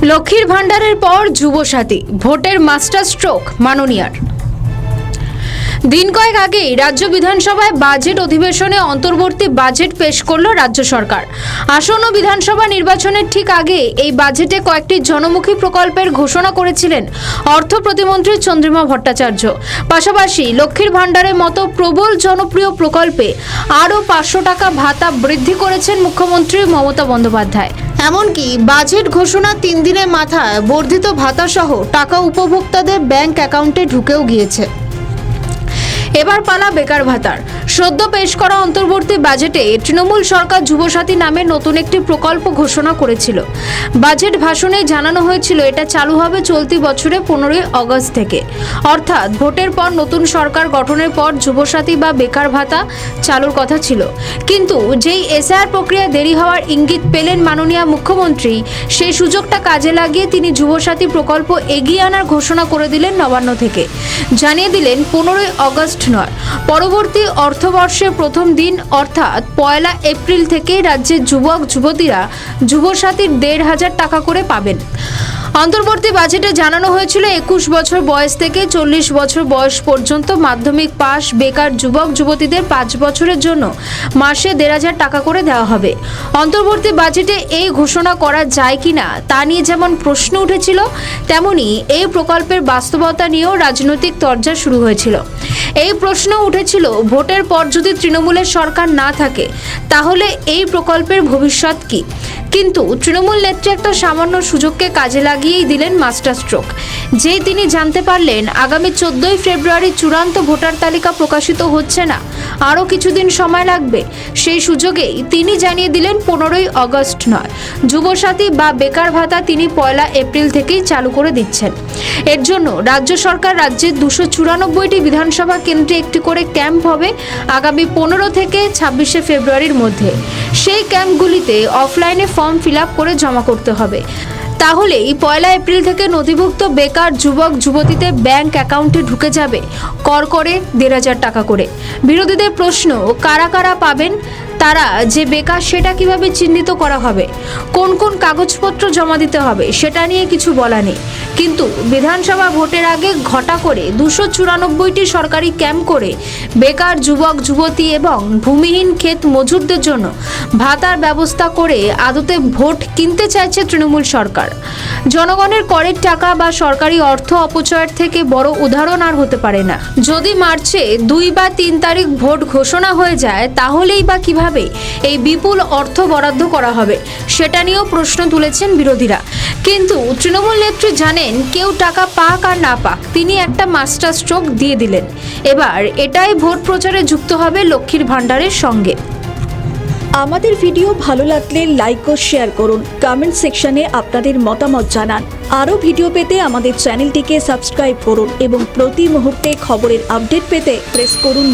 লক্ষ্মীর ভান্ডারের পর যুবসাথী ভোটের মাস্টার স্ট্রোক মাননীয়ার। দিন কয়েক আগেই রাজ্য বিধানসভায় বাজেট অধিবেশনে অন্তর্বর্তী বাজেট পেশ করল রাজ্য সরকার। আসন্ন বিধানসভা নির্বাচনের ঠিক আগে এই বাজেটে কয়েকটি জনমুখী প্রকল্পের ঘোষণা করেছিলেন অর্থ প্রতিমন্ত্রী চন্দ্রিমা ভট্টাচার্য। পাশাপাশি লক্ষ্মীর ভান্ডারের মতো প্রবল জনপ্রিয় প্রকল্পে আরও 500 টাকা ভাতা বৃদ্ধি করেছেন মুখ্যমন্ত্রী মমতা বন্দ্যোপাধ্যায়। এমনকি বাজেট ঘোষণা 3 দিনের মাথায় বর্ধিত ভাতা সহ টাকা উপভোক্তাদের ব্যাংক অ্যাকাউন্টে ঢুকেও গিয়েছে। এবার পালা বেকার ভাতার। সদ্য পেশ করা অন্তর্বর্তী বাজেটে তৃণমূল সরকার যুবসাথী নামে নতুন একটি প্রকল্প ঘোষণা করেছিল। বাজেট ভাষণে জানানো হয়েছিল এটা চালু হবে চলতি বছরে 15ই আগস্ট থেকে, অর্থাৎ ভোটের পর নতুন সরকার গঠনের পর যুবসাথী বা বেকার ভাতা চালুর কথা ছিল। কিন্তু যেই এসআইআর প্রক্রিয়া দেরি হওয়ার ইঙ্গিত পেলেন মাননীয় মুখ্যমন্ত্রী, সেই সুযোগটা কাজে লাগিয়ে তিনি যুবসাথী প্রকল্প এগিয়ে আনার ঘোষণা করে দিলেন নবান্ন থেকে। জানিয়ে দিলেন 15ই আগস্ট নয়, পরবর্তী অর্থবর্ষের প্রথম দিন অর্থাৎ 1 এপ্রিল থেকে রাজ্যের যুবক যুবতীরা যুবসাথীর 1,500 টাকা করে পাবেন। অন্তর্বর্তী বাজেটে জানানো হয়েছিল 21 বছর বয়স থেকে 40 বছর বয়স পর্যন্ত মাধ্যমিক পাস বেকার যুবক যুবতীদের 5 বছরের জন্য মাসে 1,500 টাকা করে দেওয়া হবে। অন্তর্বর্তী বাজেটে এই ঘোষণা করা যায় কিনা তা নিয়ে যেমন প্রশ্ন উঠেছিল, তেমনি এই প্রকল্পের বাস্তবতা নিয়েও রাজনৈতিক তরজা শুরু হয়েছিল। এই প্রশ্ন উঠেছিল, ভোটের পর যদি তৃণমূলের সরকার না থাকে তাহলে এই প্রকল্পের ভবিষ্যৎ কি? কিন্তু তৃণমূল নেত্রী একটা সামান্য সুযোগকে কাজে লাগিয়েই দিলেন মাস্টার স্ট্রোক। যেই তিনি জানতে পারলেন আগামী 14ই ফেব্রুয়ারি চূড়ান্ত ভোটার তালিকা প্রকাশিত হচ্ছে না, আরও কিছুদিন সময় লাগবে, সেই সুযোগেই তিনি জানিয়ে দিলেন 15ই আগস্ট নয়, যুবসাথী বা বেকার ভাতা তিনি 1 এপ্রিল থেকেই চালু করে দিচ্ছেন। এর জন্য রাজ্য সরকার রাজ্যের 294টি বিধানসভা কেন্দ্রে একটি করে ক্যাম্প হবে আগামী 15 থেকে 26শে ফেব্রুয়ারির মধ্যে। সেই ক্যাম্পগুলিতে অফলাইনে ফর্ম ফিল আপ করে জমা করতে হবে। তাহলেই 1 এপ্রিল থেকে নথিভুক্ত বেকার যুবক যুবতীদের ব্যাংক অ্যাকাউন্টে ঢুকে যাবে কর করে 1,500 টাকা করে। বিরোধীদের প্রশ্ন, কারা কারা পাবেন, তারা যে বেকার সেটা কিভাবে চিহ্নিত করা হবে, কোন কোন কাগজপত্র জমা দিতে হবে সেটা নিয়ে কিছু বলা নেই। কিন্তু বিধানসভা ভোটের আগে ঘটা করে 294টি সরকারি ক্যাম্প করে বেকার যুবক যুবতী এবং ভূমিহীন ক্ষেত মজুরদের জন্য ভাতার ব্যবস্থা করে আদতে ভোট কিনতে চাইছে তৃণমূল সরকার। জনগণের করের টাকা বা সরকারি অর্থ অপচয়ের থেকে বড় উদাহরণ আর হতে পারে না। যদি মার্চে 2 বা 3 তারিখ ভোট ঘোষণা হয়ে যায় তাহলেই বা কিভাবে এই বিপুল অর্থ বরাদ্দ করা হবে সেটা নিয়েও প্রশ্ন তুলেছেন বিরোধীরা। কিন্তু তৃণমূল নেত্রী জানেন কেউ টাকা পাক আর না পাক, তিনি একটা মাস্টার স্ট্রোক দিয়ে দিলেন। এবার এটাই ভোট প্রচারে যুক্ত হবে লক্ষ্মীর ভান্ডারের সঙ্গে। আমাদের ভিডিও ভালো লাগলে লাইক ও শেয়ার করুন, কমেন্ট সেকশনে আপনাদের মতামত জানান। আরও ভিডিও পেতে আমাদের চ্যানেলটিকে সাবস্ক্রাইব করুন এবং প্রতি মুহূর্তে খবরের আপডেট পেতে প্রেস করুন